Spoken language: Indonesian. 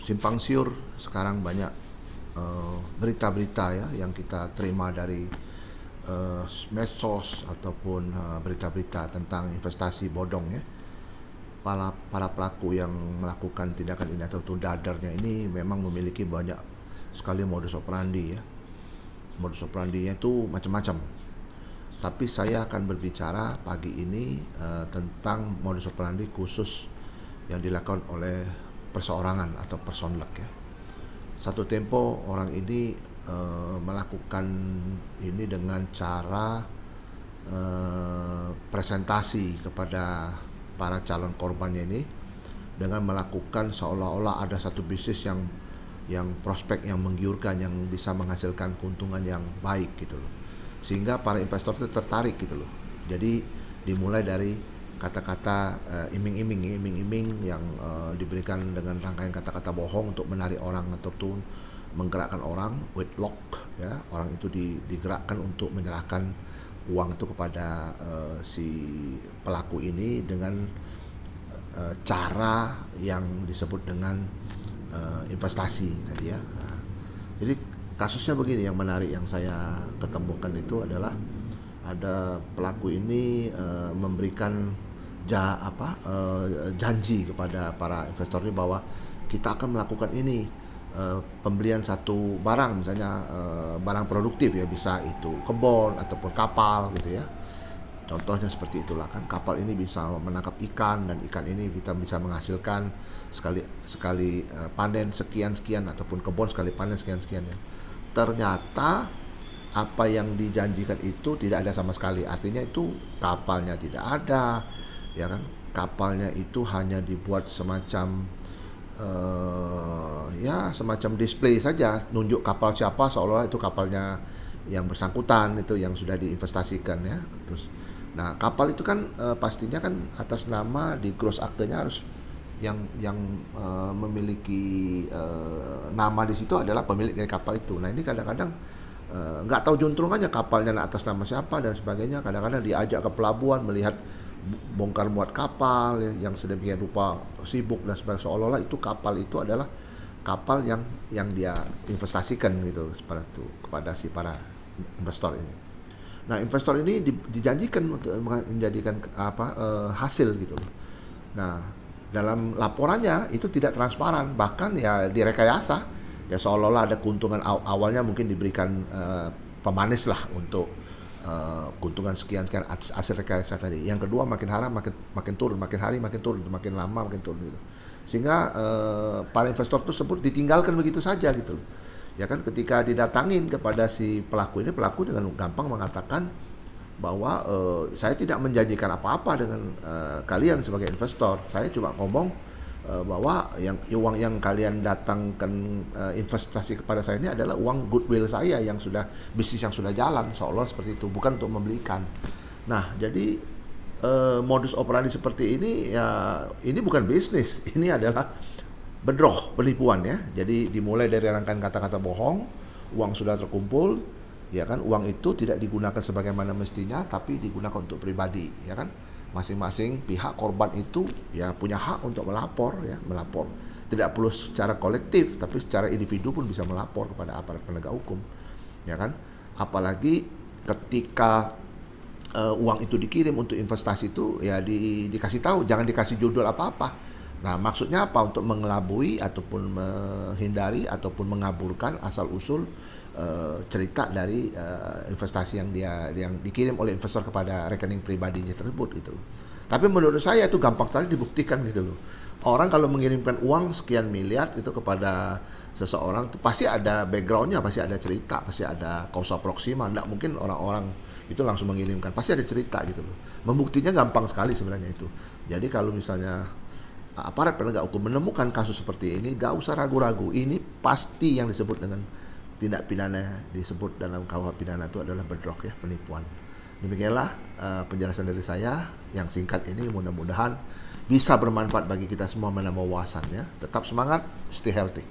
simpang siur sekarang banyak berita-berita ya yang kita terima dari medsos ataupun berita-berita tentang investasi bodong ya. Para pelaku yang melakukan tindakan ini atau dadarnya ini memang memiliki banyak sekali modus operandi ya. Modus operandinya itu macam-macam. Tapi saya akan berbicara pagi ini tentang modus operandi khusus yang dilakukan oleh perseorangan atau personlek ya. Satu tempo orang ini melakukan ini dengan cara presentasi kepada para calon korbannya ini dengan melakukan seolah-olah ada satu bisnis yang prospek yang menggiurkan, yang bisa menghasilkan keuntungan yang baik gitu loh, sehingga para investor itu tertarik gitu loh. Jadi dimulai dari kata-kata iming-iming yang diberikan dengan rangkaian kata-kata bohong untuk menarik orang ataupun menggerakkan orang with lock ya. Orang itu digerakkan untuk menyerahkan uang itu kepada si pelaku ini dengan cara yang disebut dengan investasi tadi ya. Nah, jadi kasusnya begini, yang menarik yang saya ketemukan itu adalah ada pelaku ini memberikan janji kepada para investor ini bahwa kita akan melakukan ini pembelian satu barang, misalnya barang produktif ya, bisa itu kebun ataupun kapal gitu ya. Contohnya seperti itulah kan, kapal ini bisa menangkap ikan dan ikan ini kita bisa menghasilkan sekali panen sekian ataupun kebun sekali panen sekian ya. Ternyata apa yang dijanjikan itu tidak ada sama sekali. Artinya itu kapalnya tidak ada, ya kan? Kapalnya itu hanya dibuat semacam semacam display saja, nunjuk kapal siapa seolah-olah itu kapalnya yang bersangkutan itu yang sudah diinvestasikan ya. Terus, nah kapal itu kan pastinya kan atas nama di gross aktenya harus yang memiliki nama di situ adalah pemilik dari kapal itu. Nah ini kadang-kadang nggak tahu juntrungannya kapalnya atas nama siapa dan sebagainya. Kadang-kadang diajak ke pelabuhan melihat bongkar muat kapal ya, yang sedemikian rupa sibuk dan sebagainya, seolah-olah itu kapal itu adalah kapal yang dia investasikan gitu kepada si para investor ini. Nah investor ini dijanjikan untuk menjadikan hasil gitu. Nah dalam laporannya itu tidak transparan, bahkan ya direkayasa ya, seolah-olah ada keuntungan awalnya mungkin diberikan pemanis lah untuk keuntungan sekian hasil rekayasa tadi. Yang kedua makin hari makin turun, makin hari makin turun, makin lama makin turun gitu. Sehingga para investor tersebut ditinggalkan begitu saja gitu. Ya kan, ketika didatangin kepada si pelaku ini, pelaku dengan gampang mengatakan bahwa saya tidak menjanjikan apa-apa dengan kalian sebagai investor. Saya cuma ngomong bahwa uang yang kalian datangkan investasi kepada saya ini adalah uang goodwill saya yang sudah bisnis yang sudah jalan, seolah seperti itu, bukan untuk membelikan. Nah, jadi modus operandi seperti ini ya, ini bukan bisnis, ini adalah bedroh, penipuan ya. Jadi dimulai dari rangkaian kata-kata bohong, uang sudah terkumpul, ya kan, uang itu tidak digunakan sebagaimana mestinya, tapi digunakan untuk pribadi, ya kan. Masing-masing pihak korban itu ya punya hak untuk melapor. Tidak perlu secara kolektif, tapi secara individu pun bisa melapor kepada aparat penegak hukum, ya kan. Apalagi ketika uang itu dikirim untuk investasi itu ya dikasih tahu, jangan dikasih judul apa-apa. Nah maksudnya apa? Untuk mengelabui ataupun menghindari ataupun mengaburkan asal usul cerita dari investasi yang dikirim oleh investor kepada rekening pribadinya tersebut gitu. Tapi menurut saya itu gampang sekali dibuktikan gitu loh. Orang kalau mengirimkan uang sekian miliar itu kepada seseorang itu pasti ada backgroundnya, pasti ada cerita, pasti ada causa proxima. Nggak mungkin orang-orang itu langsung mengirimkan, pasti ada cerita gitu loh. Membuktinya gampang sekali sebenarnya itu. Jadi kalau misalnya aparat penegak hukum menemukan kasus seperti ini, gak usah ragu-ragu, ini pasti yang disebut dengan tindak pidana, disebut dalam KUH pidana itu adalah bedrock ya, penipuan. Demikianlah penjelasan dari saya yang singkat ini, mudah-mudahan bisa bermanfaat bagi kita semua, menambah wawasan ya. Tetap semangat, stay healthy.